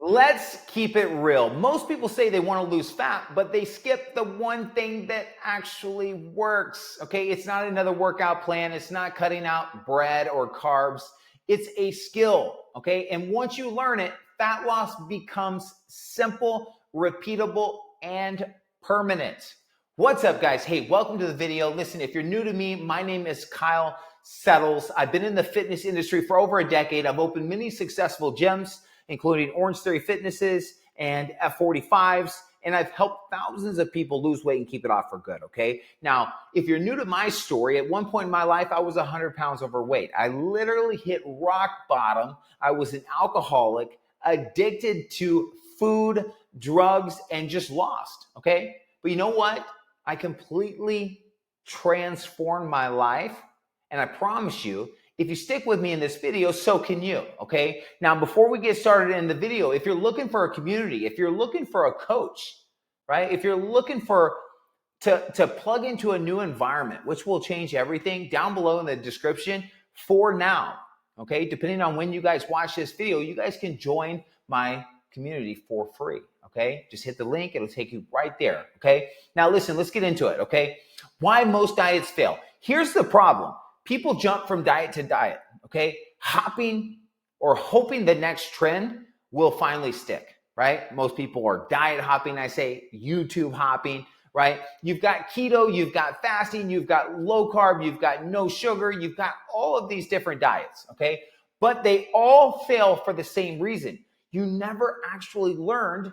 Let's keep it real. Most people say they want to lose fat, but they skip the one thing that actually works. Okay, it's not another workout plan. It's not cutting out bread or carbs. It's a skill. Okay, and once you learn it, fat loss becomes simple, repeatable, and permanent. What's up, guys? Hey, welcome to the video. Listen, if you're new to me, my name is Kyle Settles. I've been in the fitness industry for over a decade. I've opened many successful gyms, including Orange Theory Fitnesses and F45s, and I've helped thousands of people lose weight and keep it off for good, okay? Now, if you're new to my story, at one point in my life, I was 100 pounds overweight. I literally hit rock bottom. I was an alcoholic, addicted to food, drugs, and just lost, okay? But you know what? I completely transformed my life, and I promise you, if you stick with me in this video, so can you, okay? Now, before we get started in the video, if you're looking for a community, if you're looking for a coach, right? If you're looking to plug into a new environment, which will change everything, down below in the description for now, okay? Depending on when you guys watch this video, you guys can join my community for free, okay? Just hit the link, it'll take you right there, okay? Now listen, let's get into it, okay? Why most diets fail. Here's the problem. People jump from diet to diet, okay? Hopping or hoping the next trend will finally stick, right? Most people are diet hopping, I say YouTube hopping, right? You've got keto, you've got fasting, you've got low carb, you've got no sugar, you've got all of these different diets, okay? But they all fail for the same reason. You never actually learned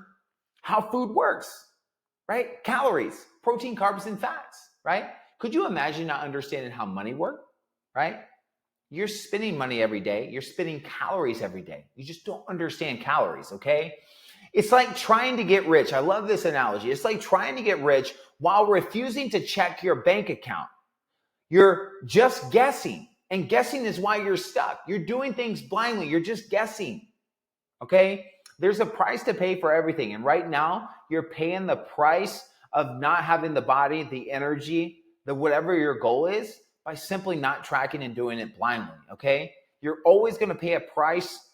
how food works, right? Calories, protein, carbs, and fats, right? Could you imagine not understanding how money works? Right? You're spending money every day. You're spending calories every day. You just don't understand calories, okay? It's like trying to get rich. I love this analogy. It's like trying to get rich while refusing to check your bank account. You're just guessing, and guessing is why you're stuck. You're doing things blindly. You're just guessing, okay? There's a price to pay for everything, and right now, you're paying the price of not having the body, the energy, whatever your goal is, by simply not tracking and doing it blindly, okay? You're always gonna pay a price,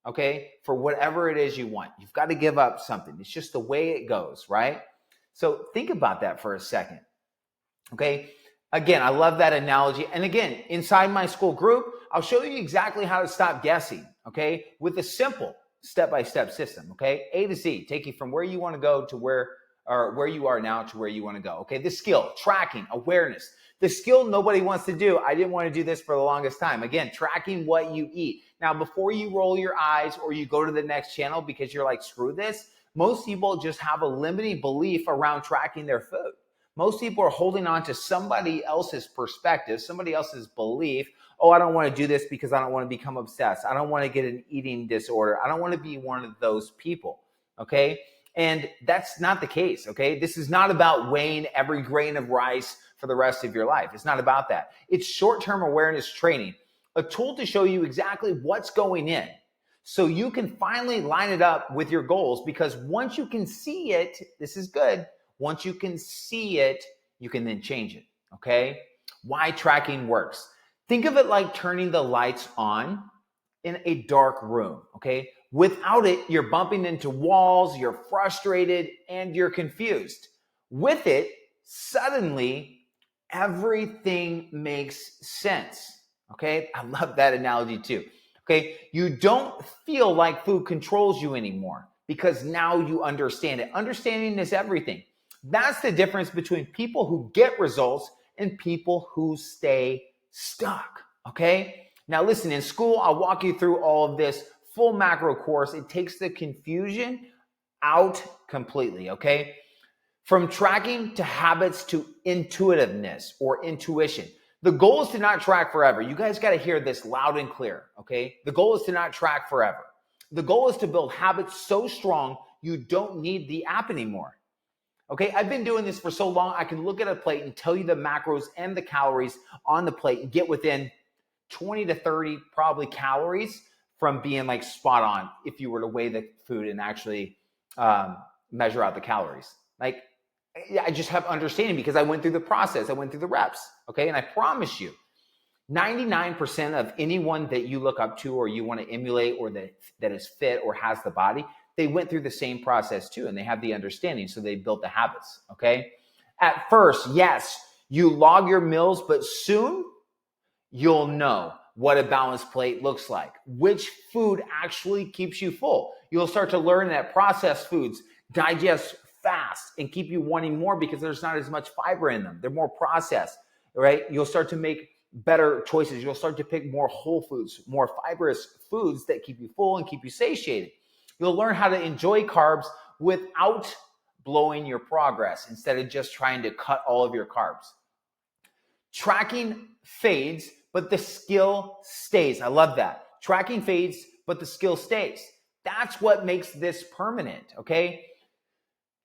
okay, for whatever it is you want. You've got to give up something. It's just the way it goes, right? So think about that for a second, okay? Again, I love that analogy. And again, inside my Skool group, I'll show you exactly how to stop guessing, okay? With a simple step-by-step system, okay? A to Z, take you from where you wanna go to where you are now to where you wanna go, okay? The skill, tracking, awareness. The skill nobody wants to do. I didn't want to do this for the longest time. Again, tracking what you eat. Now, before you roll your eyes or you go to the next channel because you're like, screw this, most people just have a limiting belief around tracking their food. Most people are holding on to somebody else's perspective, somebody else's belief. Oh, I don't want to do this because I don't want to become obsessed. I don't want to get an eating disorder. I don't want to be one of those people, okay? And that's not the case, okay? This is not about weighing every grain of rice for the rest of your life. It's not about that. It's short-term awareness training, a tool to show you exactly what's going in so you can finally line it up with your goals, because once you can see it, this is good. Once you can see it, you can then change it, okay? Why tracking works. Think of it like turning the lights on in a dark room, okay? Without it, you're bumping into walls, you're frustrated, and you're confused. With it, suddenly, everything makes sense, okay? I love that analogy too, okay? You don't feel like food controls you anymore because now you understand it. Understanding is everything. That's the difference between people who get results and people who stay stuck, okay? Now listen, in Skool, I'll walk you through all of this full macro course. It takes the confusion out completely, okay? From tracking to habits to intuitiveness or intuition. The goal is to not track forever. You guys got to hear this loud and clear, okay? The goal is to not track forever. The goal is to build habits so strong you don't need the app anymore, okay? I've been doing this for so long, I can look at a plate and tell you the macros and the calories on the plate and get within 20 to 30 probably calories from being like spot on if you were to weigh the food and actually measure out the calories. Like, I just have understanding because I went through the process. I went through the reps, okay? And I promise you, 99% of anyone that you look up to or you want to emulate or that is fit or has the body, they went through the same process too, and they have the understanding, so they built the habits, okay? At first, yes, you log your meals, but soon you'll know what a balanced plate looks like, which food actually keeps you full. You'll start to learn that processed foods digest fast and keep you wanting more because there's not as much fiber in them. They're more processed, right? You'll start to make better choices. You'll start to pick more whole foods, more fibrous foods that keep you full and keep you satiated. You'll learn how to enjoy carbs without blowing your progress instead of just trying to cut all of your carbs. Tracking fades, but the skill stays. I love that. Tracking fades, but the skill stays. That's what makes this permanent, okay?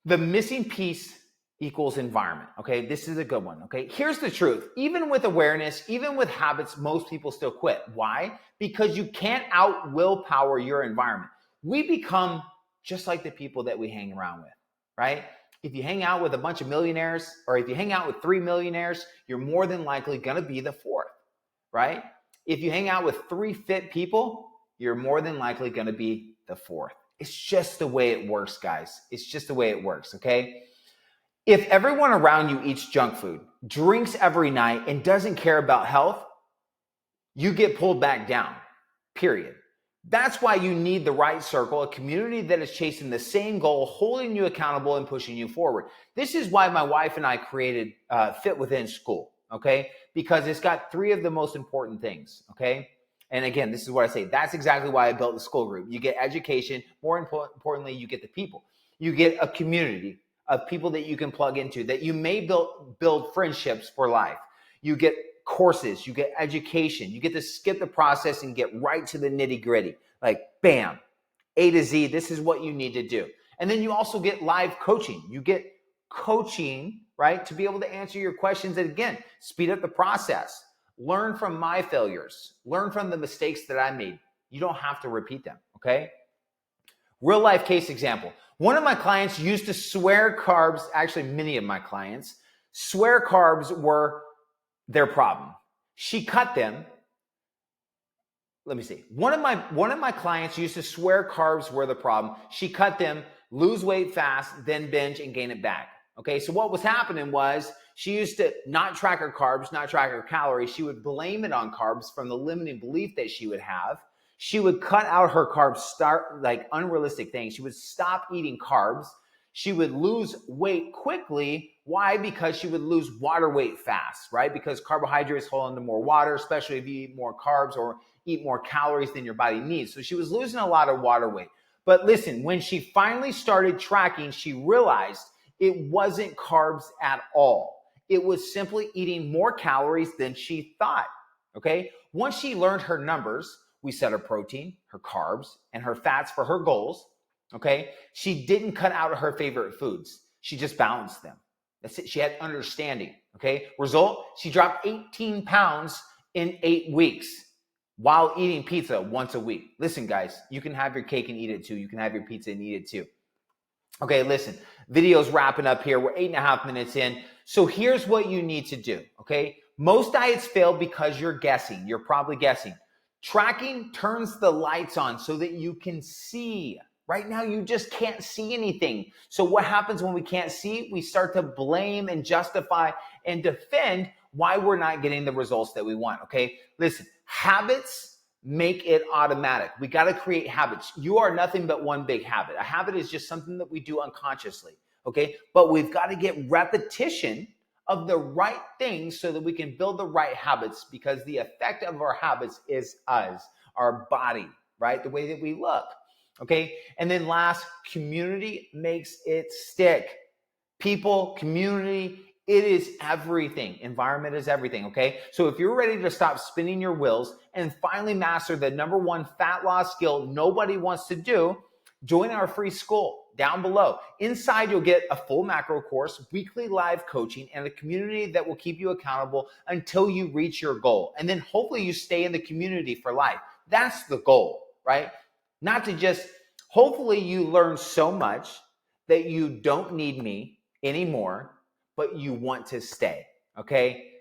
The missing piece equals environment, okay? This is a good one, okay? Here's the truth. Even with awareness, even with habits, most people still quit. Why? Because you can't out willpower your environment. We become just like the people that we hang around with, right? If you hang out with a bunch of millionaires, or if you hang out with 3 millionaires, you're more than likely gonna be the 4th, right? If you hang out with 3 fit people, you're more than likely gonna be the 4th. It's just the way it works, guys. It's just the way it works, okay? If everyone around you eats junk food, drinks every night, and doesn't care about health, you get pulled back down, period. That's why you need the right circle, a community that is chasing the same goal, holding you accountable and pushing you forward. This is why my wife and I created Fit Within Skool, okay? Because it's got 3 of the most important things, okay? And again, this is what I say. That's exactly why I built the Skool group. You get education. More importantly, you get the people. You get a community of people that you can plug into, that you may build friendships for life. You get courses, you get education, you get to skip the process and get right to the nitty gritty. Like, bam, A to Z, this is what you need to do. And then you also get live coaching. You get coaching, right, to be able to answer your questions and again, speed up the process. Learn from my failures. Learn from the mistakes that I made. You don't have to repeat them, okay? Real life case example. One of my clients used to swear carbs, actually many of my clients, swear carbs were their problem. She cut them. Let me see. One of my clients used to swear carbs were the problem. She cut them, lose weight fast, then binge and gain it back. Okay, so what was happening was she used to not track her carbs, not track her calories. She would blame it on carbs from the limiting belief that she would have. She would cut out her carbs, start like unrealistic things. She would stop eating carbs. She would lose weight quickly. Why? Because she would lose water weight fast, right? Because carbohydrates hold on to more water, especially if you eat more carbs or eat more calories than your body needs. So she was losing a lot of water weight. But listen, when she finally started tracking, she realized it wasn't carbs at all. It was simply eating more calories than she thought, okay? Once she learned her numbers, we set her protein, her carbs, and her fats for her goals, okay? She didn't cut out her favorite foods. She just balanced them. That's it. She had understanding, okay? Result, she dropped 18 pounds in 8 weeks while eating pizza once a week. Listen, guys, you can have your cake and eat it too. You can have your pizza and eat it too. Okay, listen, video's wrapping up here. We're 8.5 minutes in. So here's what you need to do, okay? Most diets fail because you're guessing. You're probably guessing. Tracking turns the lights on so that you can see. Right now, you just can't see anything. So what happens when we can't see? We start to blame and justify and defend why we're not getting the results that we want, okay? Listen, habits make it automatic. We got to create habits. You are nothing but one big habit. A habit is just something that we do unconsciously, okay? But we've got to get repetition of the right things so that we can build the right habits, because the effect of our habits is us, our body, right? The way that we look, okay? And then last, community makes it stick. People, community, it is everything. Environment is everything, okay? So if you're ready to stop spinning your wheels and finally master the #1 fat loss skill nobody wants to do, join our free Skool down below. Inside, you'll get a full macro course, weekly live coaching, and a community that will keep you accountable until you reach your goal. And then hopefully you stay in the community for life. That's the goal, right? Not to just, hopefully you learn so much that you don't need me anymore, but you want to stay, okay?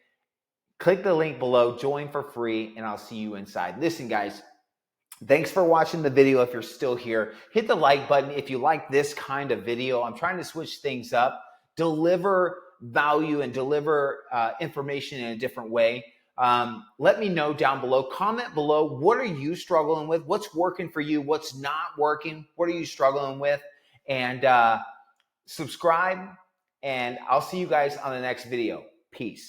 Click the link below, join for free, and I'll see you inside. Listen, guys, thanks for watching the video. If you're still here, hit the like button if you like this kind of video. I'm trying to switch things up, deliver value and deliver information in a different way. Let me know down below. Comment below. What are you struggling with? What's working for you? What's not working? What are you struggling with? And subscribe, and I'll see you guys on the next video. Peace.